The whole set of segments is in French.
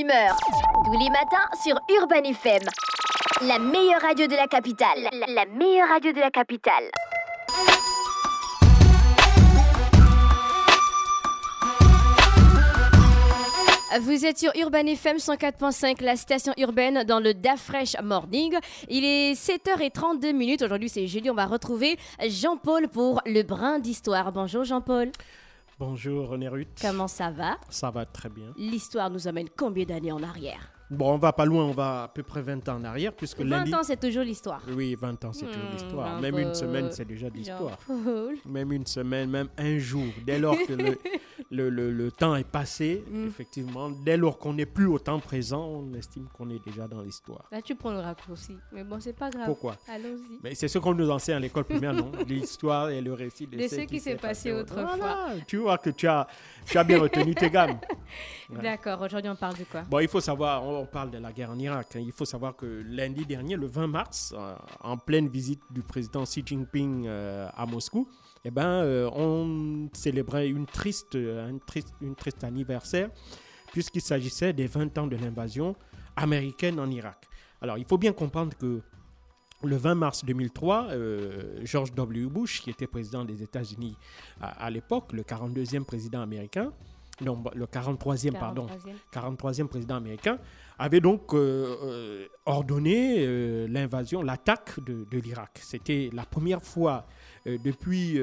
humeur. Tous les matins sur Urban FM. La meilleure radio de la capitale. La meilleure radio de la capitale. Vous êtes sur Urban FM 104.5, la station urbaine dans le Da Fresh Morning. Il est 7h32. Aujourd'hui, c'est jeudi. On va retrouver Jean-Paul pour le brin d'histoire. Bonjour Jean-Paul. Bonjour René Ruth. Comment ça va? Ça va très bien. L'histoire nous amène combien d'années en arrière? Bon, on va pas loin, on va à peu près 20 ans en arrière, puisque 20 lundi... ans, c'est toujours l'histoire. Oui, 20 ans, c'est toujours l'histoire. Même une semaine, c'est déjà de l'histoire. Jean-Paul. Même une semaine, même un jour. Dès lors que le temps est passé, effectivement, dès lors qu'on n'est plus au temps présent, on estime qu'on est déjà dans l'histoire. Là, tu prends le raccourci. Mais bon, c'est pas grave. Pourquoi? Allons-y. Mais c'est ce qu'on nous enseigne à l'école primaire, non? L'histoire et le récit De ce qui s'est passé autrefois. Voilà, tu vois que tu as bien retenu tes gammes. Ouais. D'accord, aujourd'hui on parle de quoi? Bon, il faut savoir, on parle de la guerre en Irak. Il faut savoir que lundi dernier, le 20 mars, en pleine visite du président Xi Jinping à Moscou, eh ben, on célébrait un triste anniversaire, puisqu'il s'agissait des 20 ans de l'invasion américaine en Irak. Alors, il faut bien comprendre que le 20 mars 2003, George W. Bush, qui était président des États-Unis à l'époque, le 42e président américain, non, le 43e président américain, avait donc ordonné l'invasion, l'attaque de l'Irak. C'était la première fois depuis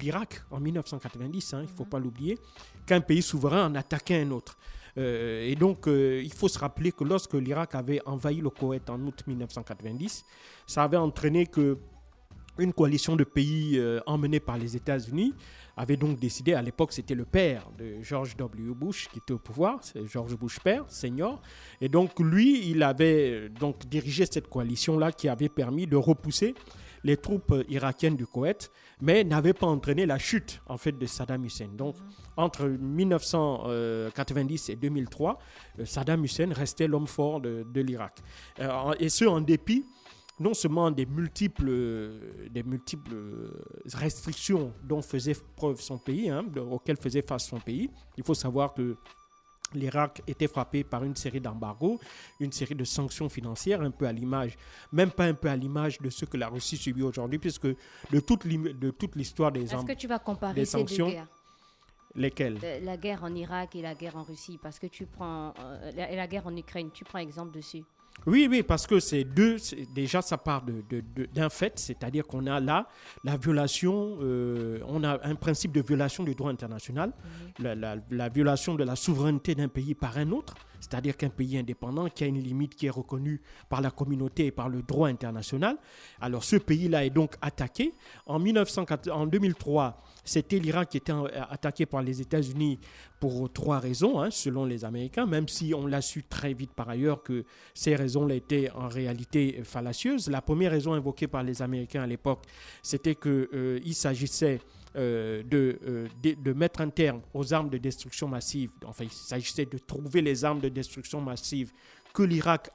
l'Irak en 1990, il ne faut pas l'oublier, qu'un pays souverain en attaquait un autre. Et donc, il faut se rappeler que lorsque l'Irak avait envahi le Koweït en août 1990, ça avait entraîné qu'une coalition de pays emmenée par les États-Unis avait donc décidé, à l'époque c'était le père de George W. Bush qui était au pouvoir, c'est George Bush père, senior, et donc lui, il avait donc dirigé cette coalition-là qui avait permis de repousser les troupes irakiennes du Koweït, mais n'avait pas entraîné la chute en fait de Saddam Hussein. Donc entre 1990 et 2003, Saddam Hussein restait l'homme fort de l'Irak. Et ce, en dépit non seulement des multiples restrictions dont faisait preuve son pays, auxquelles faisait face son pays. Il faut savoir que l'Irak était frappé par une série d'embargos, une série de sanctions financières, un peu à l'image, même pas un peu à l'image de ce que la Russie subit aujourd'hui, puisque de toute l'histoire des sanctions... Est-ce que tu vas comparer ces deux guerres? Lesquelles? La guerre en Irak et la guerre en Russie, parce que tu prends la guerre en Ukraine, tu prends exemple dessus. Oui, parce que déjà ça part d'un fait, c'est-à-dire qu'on a là la violation, on a un principe de violation du droit international, la violation de la souveraineté d'un pays par un autre, c'est-à-dire qu'un pays indépendant qui a une limite qui est reconnue par la communauté et par le droit international. Alors ce pays-là est donc attaqué. En 2003, c'était l'Irak qui était attaqué par les États-Unis pour 3 raisons, selon les Américains, même si on l'a su très vite par ailleurs que ces raisons-là étaient en réalité fallacieuses. La première raison invoquée par les Américains à l'époque, c'était qu'il s'agissait de mettre un terme aux armes de destruction massive. Enfin, il s'agissait de trouver les armes de destruction massive que l'Irak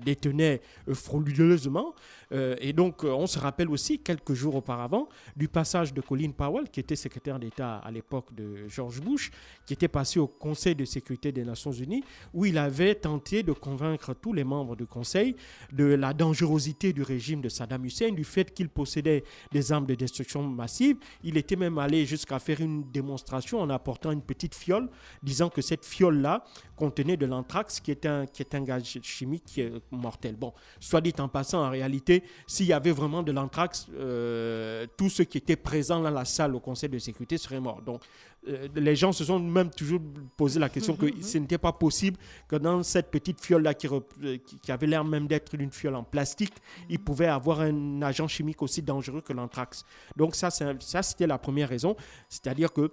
détenait frauduleusement. Et donc, on se rappelle aussi, quelques jours auparavant, du passage de Colin Powell, qui était secrétaire d'État à l'époque de George Bush, qui était passé au Conseil de sécurité des Nations Unies, où il avait tenté de convaincre tous les membres du Conseil de la dangerosité du régime de Saddam Hussein, du fait qu'il possédait des armes de destruction massive. Il était même allé jusqu'à faire une démonstration en apportant une petite fiole, disant que cette fiole-là contenait de l'anthrax, qui est un gaz chimique mortel. Bon, soit dit en passant, en réalité, s'il y avait vraiment de l'anthrax, tous ceux qui étaient présents dans la salle au Conseil de sécurité seraient morts. Donc, les gens se sont même toujours posé la question que ce n'était pas possible que dans cette petite fiole-là qui avait l'air même d'être une fiole en plastique, il pouvait avoir un agent chimique aussi dangereux que l'anthrax. Donc ça, c'était la première raison, c'est-à-dire que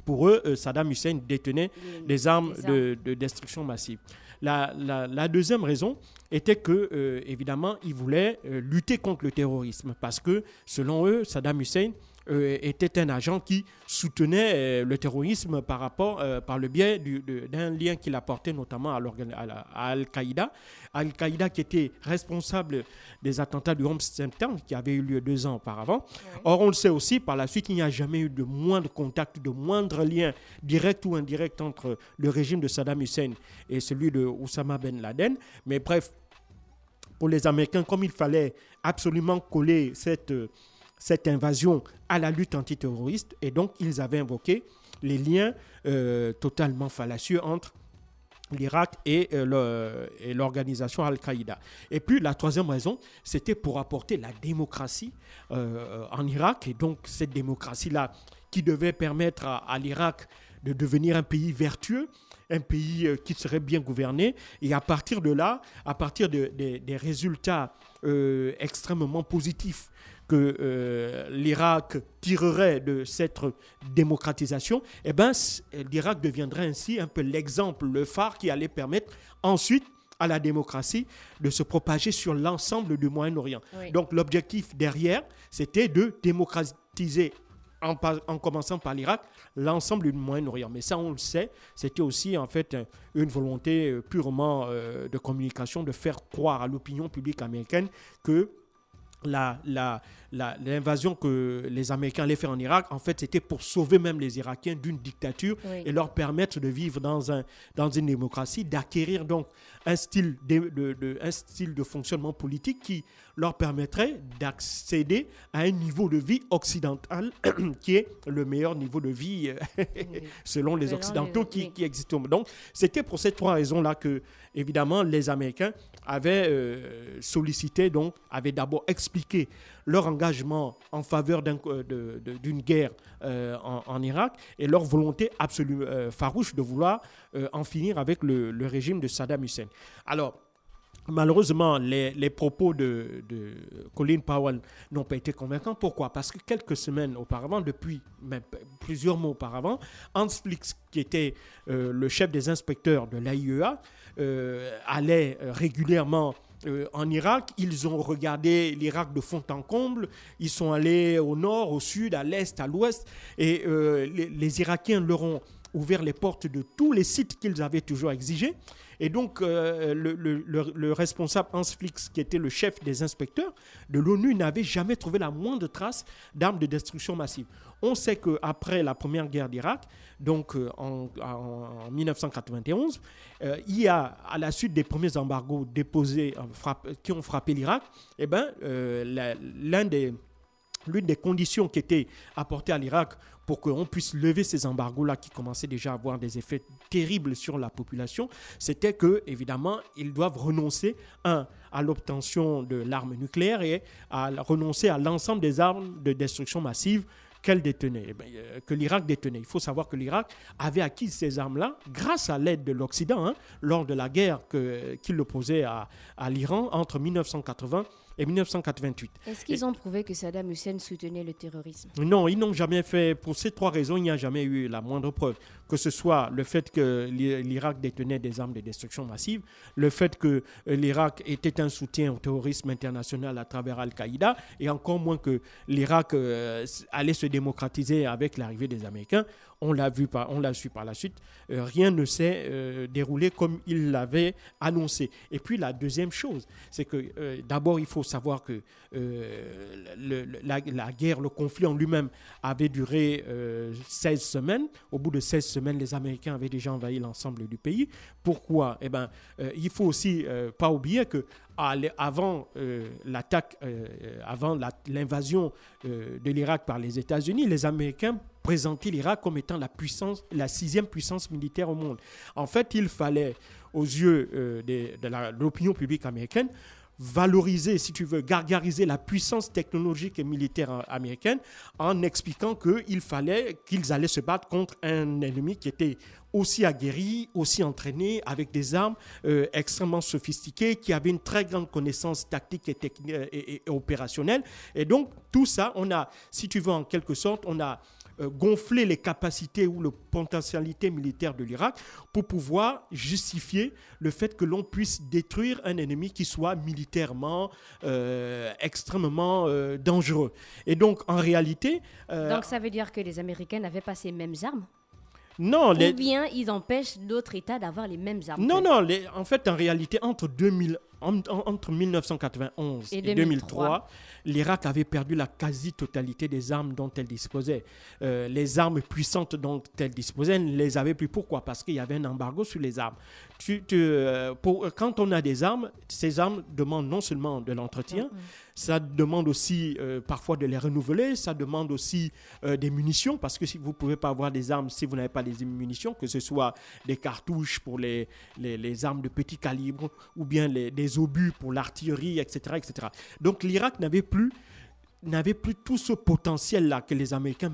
pour eux, Saddam Hussein détenait des armes de destruction massive. La deuxième raison était que, évidemment, ils voulaient lutter contre le terrorisme parce que, selon eux, Saddam Hussein était un agent qui soutenait le terrorisme par le biais d'un lien qu'il apportait notamment à Al-Qaïda. Al-Qaïda qui était responsable des attentats du 11 septembre qui avaient eu lieu 2 ans auparavant. Ouais. Or, on le sait aussi, par la suite, il n'y a jamais eu de moindre contact, de moindre lien direct ou indirect entre le régime de Saddam Hussein et celui de Oussama Ben Laden. Mais bref, pour les Américains, comme il fallait absolument coller cette invasion à la lutte antiterroriste, et donc ils avaient invoqué les liens totalement fallacieux entre l'Irak et l'organisation Al-Qaïda. Et puis la troisième raison, c'était pour apporter la démocratie en Irak, et donc cette démocratie-là qui devait permettre à l'Irak de devenir un pays vertueux, un pays qui serait bien gouverné. Et à partir de là, à partir des résultats extrêmement positifs que l'Irak tirerait de cette démocratisation, eh ben, l'Irak deviendrait ainsi un peu l'exemple, le phare qui allait permettre ensuite à la démocratie de se propager sur l'ensemble du Moyen-Orient. Oui. Donc l'objectif derrière, c'était de démocratiser en commençant par l'Irak, l'ensemble du Moyen-Orient. Mais ça, on le sait, c'était aussi en fait une volonté purement de communication, de faire croire à l'opinion publique américaine que l'invasion que les Américains allaient faire en Irak, en fait, c'était pour sauver même les Irakiens d'une dictature et leur permettre de vivre dans une démocratie, d'acquérir donc un style de fonctionnement politique qui leur permettrait d'accéder à un niveau de vie occidental qui est le meilleur niveau de vie selon les Occidentaux qui existent. Donc, c'était pour ces 3 raisons-là que, évidemment, les Américains avaient sollicité, donc, avaient d'abord expliqué leur engagement en faveur d'une guerre en Irak et leur volonté absolue farouche de vouloir en finir avec le régime de Saddam Hussein. Alors, malheureusement, les propos de Colin Powell n'ont pas été convaincants. Pourquoi ? Parce que quelques semaines auparavant, depuis même plusieurs mois auparavant, Hans Flix, qui était le chef des inspecteurs de l'AIEA, allait régulièrement en Irak. Ils ont regardé l'Irak de fond en comble. Ils sont allés au nord, au sud, à l'est, à l'ouest. Et les Irakiens leur ont ouvert les portes de tous les sites qu'ils avaient toujours exigés. Et donc, le responsable Hans Flix, qui était le chef des inspecteurs de l'ONU, n'avait jamais trouvé la moindre trace d'armes de destruction massive. On sait qu'après la première guerre d'Irak, donc en 1991, il y a, à la suite des premiers embargos déposés, qui ont frappé l'Irak, eh ben, l'une des conditions qui était apportée à l'Irak pour qu'on puisse lever ces embargos-là qui commençaient déjà à avoir des effets terribles sur la population, c'était que, évidemment, ils doivent renoncer à l'obtention de l'arme nucléaire et à renoncer à l'ensemble des armes de destruction massive qu'elle détenait, que l'Irak détenait. Il faut savoir que l'Irak avait acquis ces armes-là grâce à l'aide de l'Occident lors de la guerre qu'il opposait à l'Iran entre 1980 et 1988. Est-ce qu'ils ont prouvé que Saddam Hussein soutenait le terrorisme ? Non, ils n'ont jamais fait. Pour ces 3 raisons, il n'y a jamais eu la moindre preuve. Que ce soit le fait que l'Irak détenait des armes de destruction massive, le fait que l'Irak était un soutien au terrorisme international à travers Al-Qaïda, et encore moins que l'Irak allait se démocratiser avec l'arrivée des Américains. On l'a su par la suite. Rien ne s'est déroulé comme il l'avait annoncé. Et puis la deuxième chose, c'est que d'abord il faut savoir que la guerre, le conflit en lui-même avait duré 16 semaines. Au bout de 16 semaines, les Américains avaient déjà envahi l'ensemble du pays. Pourquoi ? Eh ben, il faut aussi pas oublier que avant l'invasion de l'Irak par les États-Unis, les Américains présentaient l'Irak comme étant la 6e puissance militaire au monde. En fait, il fallait, aux yeux de l'opinion publique américaine, valoriser, si tu veux, gargariser la puissance technologique et militaire américaine en expliquant qu'ils allaient se battre contre un ennemi qui était aussi aguerri, aussi entraîné, avec des armes extrêmement sophistiquées, qui avait une très grande connaissance tactique et opérationnelle. Et donc, tout ça, si tu veux, en quelque sorte, on a gonfler les capacités ou les potentialités militaires de l'Irak pour pouvoir justifier le fait que l'on puisse détruire un ennemi qui soit militairement extrêmement dangereux. Et donc, en réalité... Donc, ça veut dire que les Américains n'avaient pas ces mêmes armes? Non, Ou bien ils empêchent d'autres États d'avoir les mêmes armes? Non, en fait, en réalité, entre 1991 et 2003, l'Irak avait perdu la quasi-totalité des armes dont elle disposait. Les armes puissantes dont elle disposait, elle ne les avait plus. Pourquoi? Parce qu'il y avait un embargo sur les armes. Quand on a des armes, ces armes demandent non seulement de l'entretien, ça demande aussi parfois de les renouveler, ça demande aussi des munitions, parce que si vous ne pouvez pas avoir des armes si vous n'avez pas des munitions, que ce soit des cartouches pour les armes de petit calibre ou bien des obus pour l'artillerie, etc., etc. Donc l'Irak n'avait plus tout ce potentiel-là que les Américains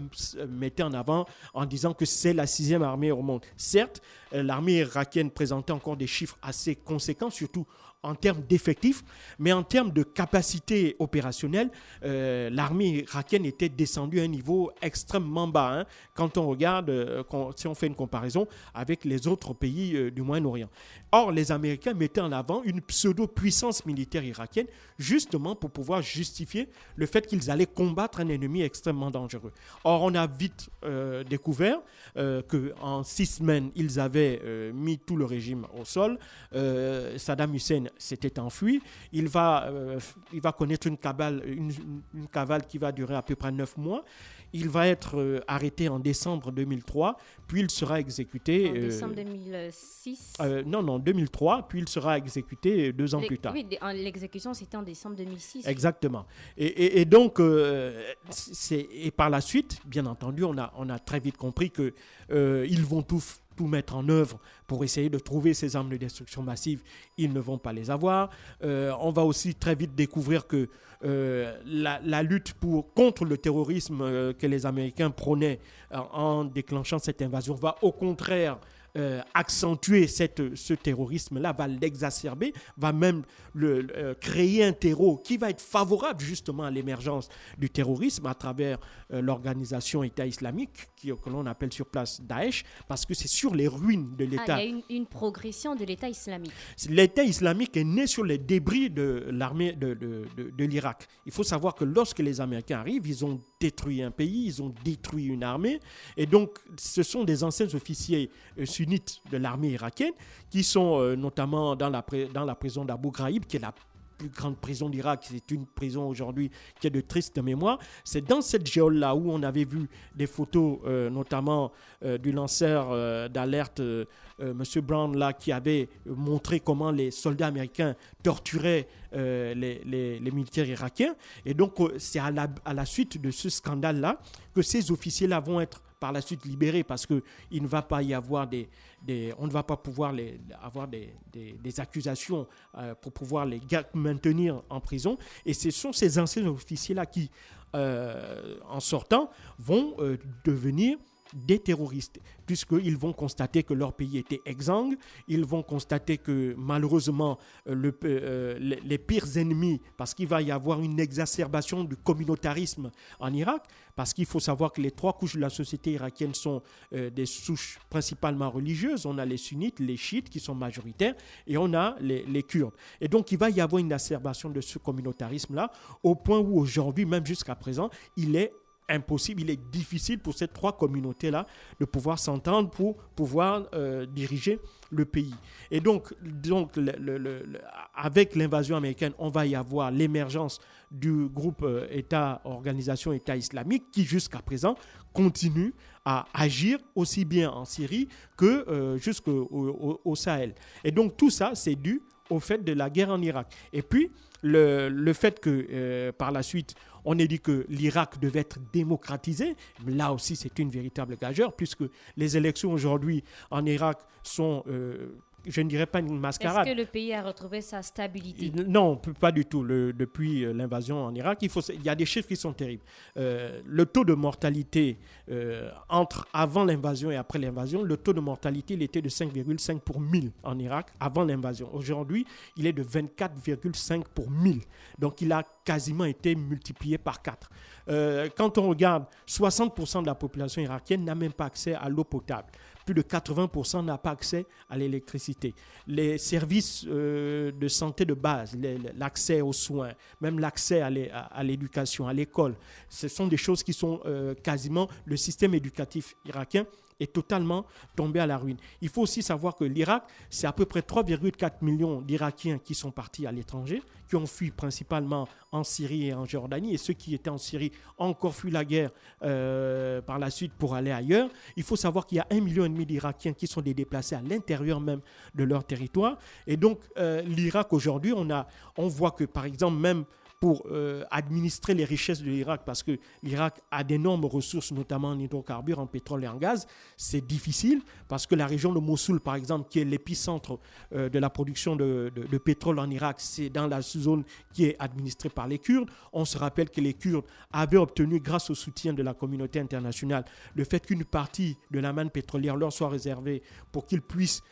mettaient en avant en disant que c'est la 6e armée au monde. Certes, l'armée irakienne présentait encore des chiffres assez conséquents, surtout en termes d'effectifs, mais en termes de capacité opérationnelle, l'armée irakienne était descendue à un niveau extrêmement bas, hein, quand on regarde, si on fait une comparaison avec les autres pays du Moyen-Orient. Or, les Américains mettaient en avant une pseudo-puissance militaire irakienne, justement pour pouvoir justifier le fait qu'ils allaient combattre un ennemi extrêmement dangereux. Or, on a vite découvert qu'en 6 semaines, ils avaient mis tout le régime au sol. Saddam Hussein s'était enfui. Il va connaître une cavale qui va durer à peu près 9 mois. Il va être arrêté en décembre 2003, puis il sera exécuté... En décembre 2006 Non, 2003, puis il sera exécuté 2 ans plus tard. Oui, l'exécution, c'était en décembre 2006. Exactement. Et donc, et par la suite, bien entendu, on a très vite compris qu'ils vont tout mettre en œuvre pour essayer de trouver ces armes de destruction massive. Ils ne vont pas les avoir. On va aussi très vite découvrir que la lutte contre le terrorisme que les Américains prônaient en déclenchant cette invasion va au contraire accentuer ce terrorisme-là, va l'exacerber, va même créer un terreau qui va être favorable justement à l'émergence du terrorisme à travers l'organisation État islamique, que l'on appelle sur place Daesh, parce que c'est sur les ruines de l'État. Il y a une progression de l'État islamique. L'État islamique est né sur les débris de l'armée de l'Irak. Il faut savoir que lorsque les Américains arrivent, ils ont détruit un pays, ils ont détruit une armée, et donc ce sont des anciens officiers sunnites de l'armée irakienne qui sont notamment dans la prison d'Abu Ghraib, qui est la plus grande prison d'Irak. C'est une prison aujourd'hui qui est de triste mémoire. C'est dans cette géole-là où on avait vu des photos, notamment du lanceur d'alerte, M. Brown, là, qui avait montré comment les soldats américains torturaient les militaires irakiens. Et donc, c'est à la suite de ce scandale-là que ces officiers-là vont être par la suite libérés, parce qu'il ne va pas y avoir on ne va pas pouvoir avoir des accusations pour pouvoir les maintenir en prison. Et ce sont ces anciens officiers-là qui, en sortant, vont devenir des terroristes, puisqu'ils vont constater que leur pays était exsangue, ils vont constater que malheureusement les pires ennemis, parce qu'il va y avoir une exacerbation du communautarisme en Irak, parce qu'il faut savoir que les 3 couches de la société irakienne sont des souches principalement religieuses. On a les sunnites, les chiites qui sont majoritaires, et on a les Kurdes. Et donc il va y avoir une exacerbation de ce communautarisme-là, au point où aujourd'hui, même jusqu'à présent, il est impossible, il est difficile pour ces 3 communautés-là de pouvoir s'entendre pour pouvoir diriger le pays. Et donc avec l'invasion américaine, on va y avoir l'émergence du groupe organisation État islamique, qui jusqu'à présent continue à agir aussi bien en Syrie que jusqu'au Sahel. Et donc tout ça, c'est dû au fait de la guerre en Irak. Et puis, le fait que par la suite, on ait dit que l'Irak devait être démocratisé, là aussi c'est une véritable gageure, puisque les élections aujourd'hui en Irak sont je ne dirais pas une mascarade. Est-ce que le pays a retrouvé sa stabilité? Non, pas du tout. Depuis l'invasion en Irak, il y a des chiffres qui sont terribles. Le taux de mortalité entre avant l'invasion et après l'invasion, le taux de mortalité il était de 5,5 pour 1000 en Irak avant l'invasion. Aujourd'hui, il est de 24,5 pour 1000. Donc, il a quasiment été multiplié par 4. Quand on regarde, 60% de la population irakienne n'a même pas accès à l'eau potable. Plus de 80% n'a pas accès à l'électricité. Les services de santé de base, l'accès aux soins, même l'accès à l'éducation, à l'école, ce sont des choses qui sont quasiment... Le système éducatif irakien est totalement tombé à la ruine. Il faut aussi savoir que l'Irak, c'est à peu près 3,4 millions d'Irakiens qui sont partis à l'étranger, qui ont fui principalement en Syrie et en Jordanie, et ceux qui étaient en Syrie ont encore fui la guerre par la suite pour aller ailleurs. Il faut savoir qu'il y a 1,5 million d'Irakiens qui sont des déplacés à l'intérieur même de leur territoire. Et donc, l'Irak aujourd'hui, on voit que, par exemple, même pour administrer les richesses de l'Irak, parce que l'Irak a d'énormes ressources, notamment en hydrocarbures, en pétrole et en gaz. C'est difficile parce que la région de Mossoul, par exemple, qui est l'épicentre de la production de pétrole en Irak, c'est dans la zone qui est administrée par les Kurdes. On se rappelle que les Kurdes avaient obtenu, grâce au soutien de la communauté internationale, le fait qu'une partie de la manne pétrolière leur soit réservée pour qu'ils puissent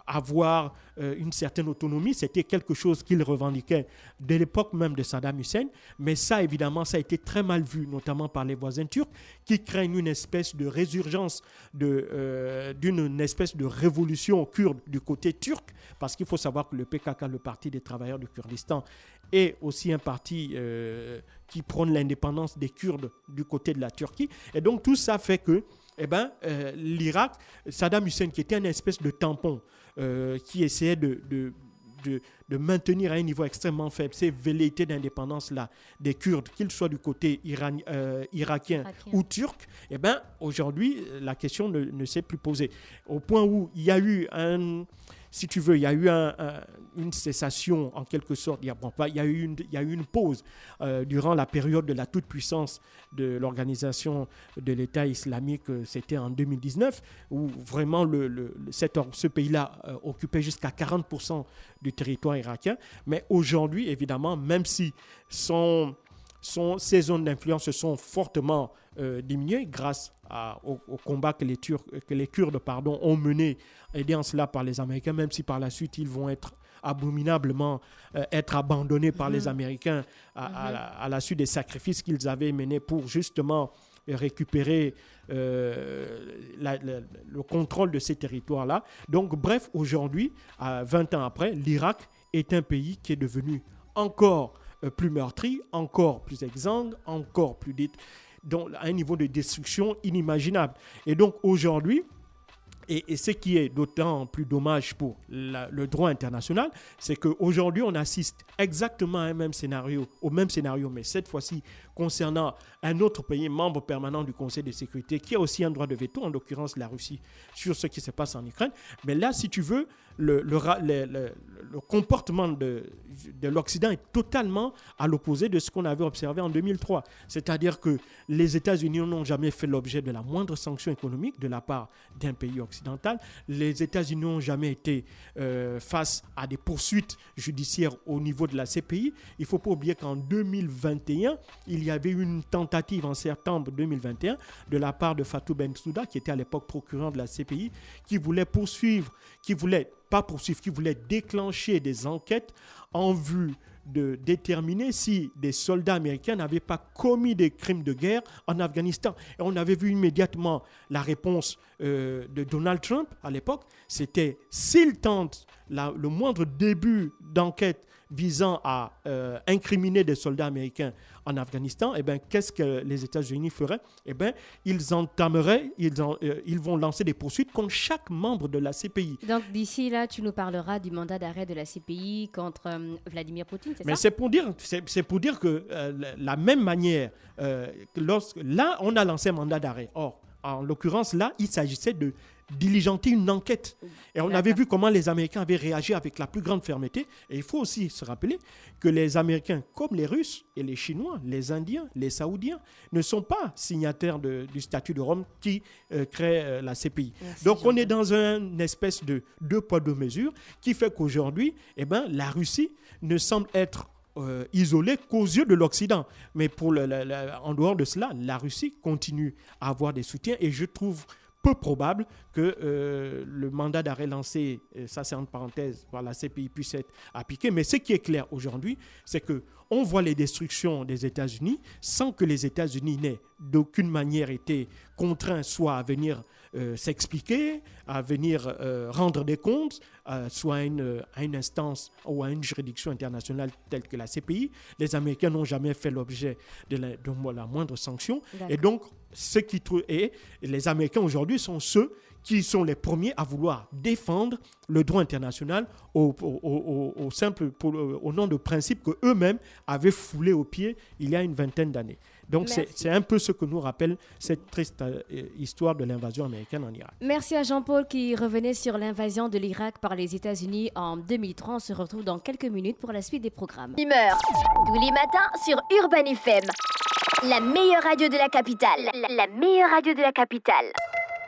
avoir une certaine autonomie. C'était quelque chose qu'ils revendiquaient dès l'époque même de Saddam Hussein. Mais ça, évidemment, ça a été très mal vu, notamment par les voisins turcs, qui craignent une espèce de résurgence d'une espèce de révolution kurde du côté turc, parce qu'il faut savoir que le PKK, le Parti des travailleurs du Kurdistan, est aussi un parti qui prône l'indépendance des Kurdes du côté de la Turquie. Et donc, tout ça fait que l'Irak, Saddam Hussein, qui était une espèce de tampon, qui essayait de maintenir à un niveau extrêmement faible ces velléités d'indépendance-là des Kurdes, qu'ils soient du côté irakien ou turc, aujourd'hui, la question ne s'est plus posée. Au point où il y a eu une cessation en quelque sorte. Il y a eu une pause durant la période de la toute-puissance de l'organisation de l'État islamique. C'était en 2019 où vraiment ce pays-là occupait jusqu'à 40% du territoire irakien. Mais aujourd'hui, évidemment, même si ces zones d'influence se sont fortement diminuées grâce au combat que les Kurdes ont mené, aidés en cela par les Américains, même si par la suite ils vont être abominablement abandonnés par les Américains à la suite des sacrifices qu'ils avaient menés pour justement récupérer le contrôle de ces territoires-là. Donc bref, aujourd'hui, 20 ans après, l'Irak est un pays qui est devenu encore plus meurtri, encore plus exsangue, encore plus donc à un niveau de destruction inimaginable. Et donc aujourd'hui, et ce qui est d'autant plus dommage pour le droit international, c'est qu'aujourd'hui on assiste exactement au même scénario, mais cette fois-ci concernant un autre pays membre permanent du Conseil de sécurité qui a aussi un droit de veto, en l'occurrence la Russie, sur ce qui se passe en Ukraine. Mais là, si tu veux, le comportement de l'Occident est totalement à l'opposé de ce qu'on avait observé en 2003. C'est-à-dire que les États-Unis n'ont jamais fait l'objet de la moindre sanction économique de la part d'un pays occidental. Les États-Unis n'ont jamais été face à des poursuites judiciaires au niveau de la CPI. Il ne faut pas oublier qu'en 2021, il y avait une tentative en septembre 2021 de la part de Fatou Bensouda, qui était à l'époque procureur de la CPI, qui voulait déclencher des enquêtes en vue de déterminer si des soldats américains n'avaient pas commis des crimes de guerre en Afghanistan. Et on avait vu immédiatement la réponse de Donald Trump à l'époque. C'était s'il tente le moindre début d'enquête visant à incriminer des soldats américains en Afghanistan, qu'est-ce que les États-Unis feraient? Ils vont lancer des poursuites contre chaque membre de la CPI. Donc d'ici là, tu nous parleras du mandat d'arrêt de la CPI contre Vladimir Poutine, c'est ça? Mais c'est pour dire que la même manière, là, on a lancé un mandat d'arrêt. Or, en l'occurrence, là, il s'agissait de diligenter une enquête. Et on avait D'accord. vu comment les Américains avaient réagi avec la plus grande fermeté. Et il faut aussi se rappeler que les Américains, comme les Russes et les Chinois, les Indiens, les Saoudiens, ne sont pas signataires du statut de Rome qui crée la CPI. Merci, Donc on est Jean-Paul. dans une espèce de deux poids, deux mesures qui fait qu'aujourd'hui, la Russie ne semble être isolée qu'aux yeux de l'Occident. Mais en dehors de cela, la Russie continue à avoir des soutiens et je trouve peu probable que le mandat d'arrêt lancé, ça c'est entre parenthèses, par la CPI puisse être appliqué. Mais ce qui est clair aujourd'hui, c'est qu'on voit les destructions des États-Unis sans que les États-Unis n'aient d'aucune manière été contraints soit à venir s'expliquer, à venir rendre des comptes, soit à une instance ou à une juridiction internationale telle que la CPI. Les Américains n'ont jamais fait l'objet de la moindre sanction. D'accord. Et donc, les Américains aujourd'hui sont ceux qui sont les premiers à vouloir défendre le droit international au nom de principes qu'eux-mêmes avaient foulés aux pieds il y a une vingtaine d'années. Donc Merci. c'est un peu ce que nous rappelle cette triste histoire de l'invasion américaine en Irak. Merci à Jean-Paul qui revenait sur l'invasion de l'Irak par les États-Unis en 2003. On se retrouve dans quelques minutes pour la suite des programmes. Humeur, tous les matins sur Urban FM. La meilleure radio de la capitale. La meilleure radio de la capitale.